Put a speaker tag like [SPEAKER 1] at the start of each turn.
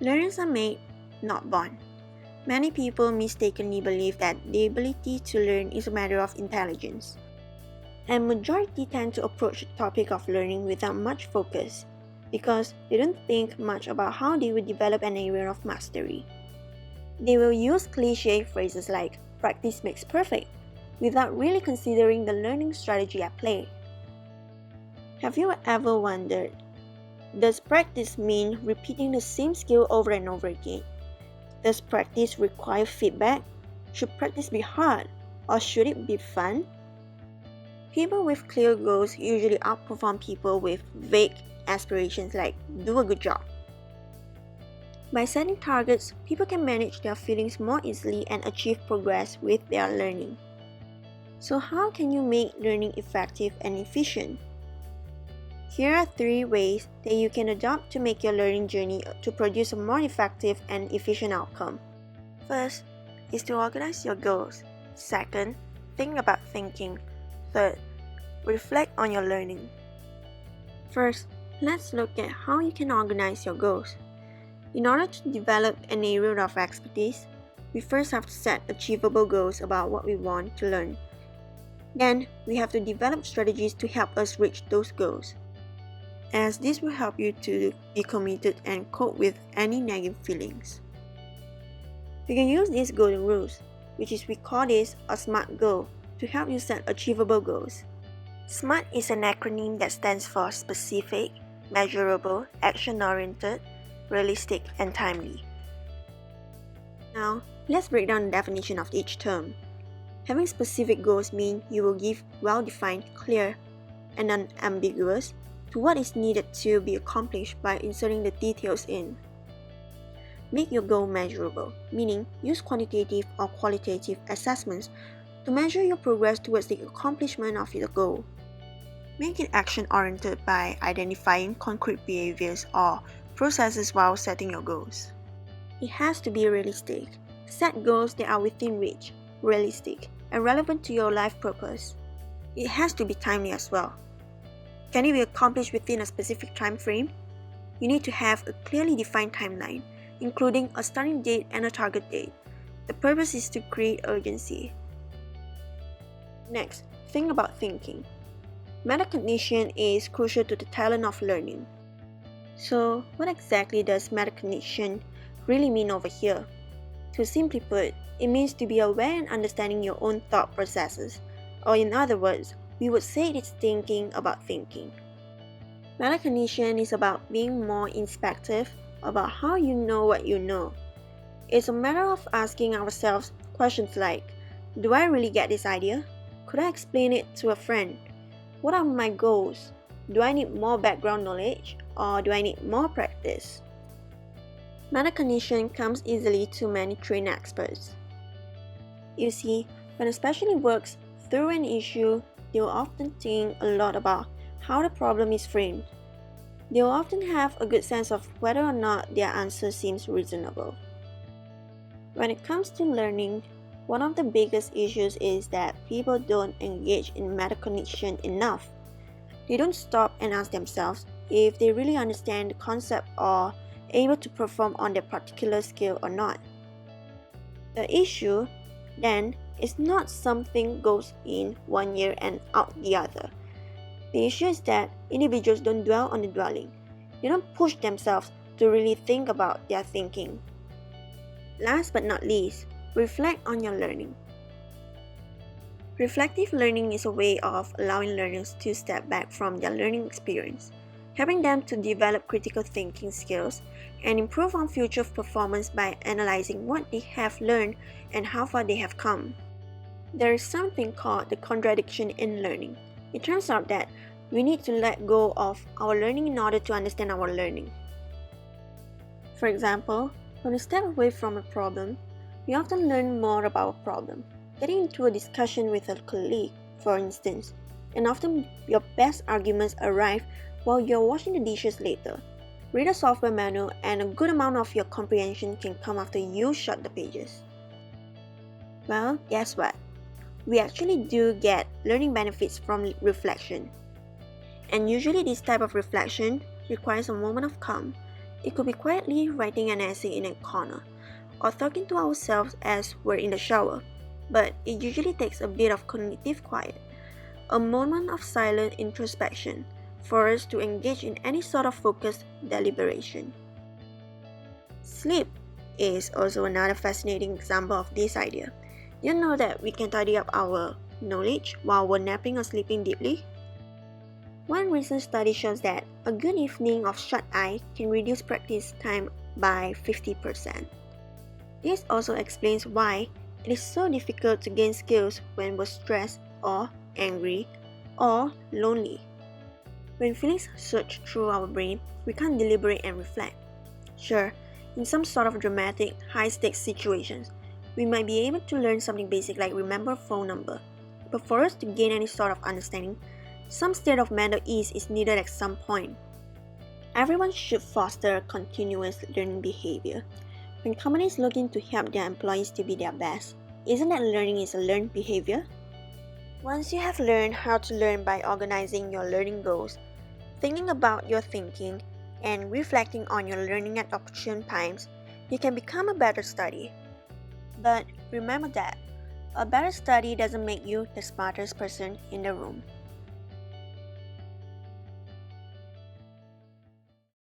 [SPEAKER 1] Learners are made, not born. Many people mistakenly believe that the ability to learn is a matter of intelligence, and majority tend to approach the topic of learning without much focus because they don't think much about how they will develop an area of mastery. They will use cliche phrases like practice makes perfect without really considering the learning strategy at play. Have you ever wondered, does practice mean repeating the same skill over and over again? Does practice require feedback? Should practice be hard or should it be fun? People with clear goals usually outperform people with vague aspirations like do a good job. By setting targets, people can manage their feelings more easily and achieve progress with their learning. So how can you make learning effective and efficient? Here are 3 ways that you can adopt to make your learning journey to produce a more effective and efficient outcome. First is to organize your goals. Second, think about thinking. Third, reflect on your learning. First, let's look at how you can organize your goals. In order to develop an area of expertise, we first have to set achievable goals about what we want to learn. Then, we have to develop strategies to help us reach those goals, as this will help you to be committed and cope with any negative feelings. You can use these golden rules, which is we call this a SMART goal, to help you set achievable goals. SMART is an acronym that stands for specific, measurable, action-oriented, realistic, and timely. Now, let's break down the definition of each term. Having specific goals mean you will give well-defined, clear, and unambiguous to what is needed to be accomplished by inserting the details in. Make your goal measurable, meaning use quantitative or qualitative assessments to measure your progress towards the accomplishment of your goal. Make it action-oriented by identifying concrete behaviors or processes while setting your goals. It has to be realistic. Set goals that are within reach, realistic, and relevant to your life purpose. It has to be timely as well. Can it be accomplished within a specific time frame? You need to have a clearly defined timeline, including a starting date and a target date. The purpose is to create urgency. Next, think about thinking. Metacognition is crucial to the talent of learning. So, what exactly does metacognition really mean over here? To simply put, it means to be aware and understanding your own thought processes, or in other words, we would say it's thinking about thinking. Metacognition is about being more introspective about how you know what you know. It's a matter of asking ourselves questions like, do I really get this idea? Could I explain it to a friend? What are my goals? Do I need more background knowledge or do I need more practice? Metacognition comes easily to many trained experts. You see, when a specialist works through an issue, they will often think a lot about how the problem is framed. They will often have a good sense of whether or not their answer seems reasonable. When it comes to learning, one of the biggest issues is that people don't engage in metacognition enough. They don't stop and ask themselves if they really understand the concept or able to perform on their particular skill or not. The issue, then, is not something goes in one ear and out the other. The issue is that individuals don't dwell on the dwelling. They don't push themselves to really think about their thinking. Last but not least, reflect on your learning. Reflective learning is a way of allowing learners to step back from their learning experience, helping them to develop critical thinking skills and improve on future performance by analyzing what they have learned and how far they have come. There is something called the contradiction in learning. It turns out that we need to let go of our learning in order to understand our learning. For example, when we step away from a problem, we often learn more about a problem. Getting into a discussion with a colleague, for instance, and often your best arguments arrive while you're washing the dishes later. Read a software manual and a good amount of your comprehension can come after you shut the pages. Well, guess what? We actually do get learning benefits from reflection. And usually this type of reflection requires a moment of calm It could be quietly writing an essay in a corner, or talking to ourselves as we're in the shower, but it usually takes a bit of cognitive quiet, a moment of silent introspection, for us to engage in any sort of focused deliberation. Sleep is also another fascinating example of this idea. You know that we can tidy up our knowledge while we're napping or sleeping deeply? One recent study shows that a good evening of shut eye can reduce practice time by 50%. This also explains why it is so difficult to gain skills when we're stressed or angry or lonely. When feelings surge through our brain, we can't deliberate and reflect. Sure, in some sort of dramatic, high-stakes situations, we might be able to learn something basic like remember a phone number. But for us to gain any sort of understanding, some state of mental ease is needed at some point. Everyone should foster continuous learning behavior. When companies looking to help their employees to be their best, isn't that learning is a learned behavior? Once you have learned how to learn by organizing your learning goals, thinking about your thinking, and reflecting on your learning at opportune times, you can become a better study. But remember that a better study doesn't make you the smartest person in the room.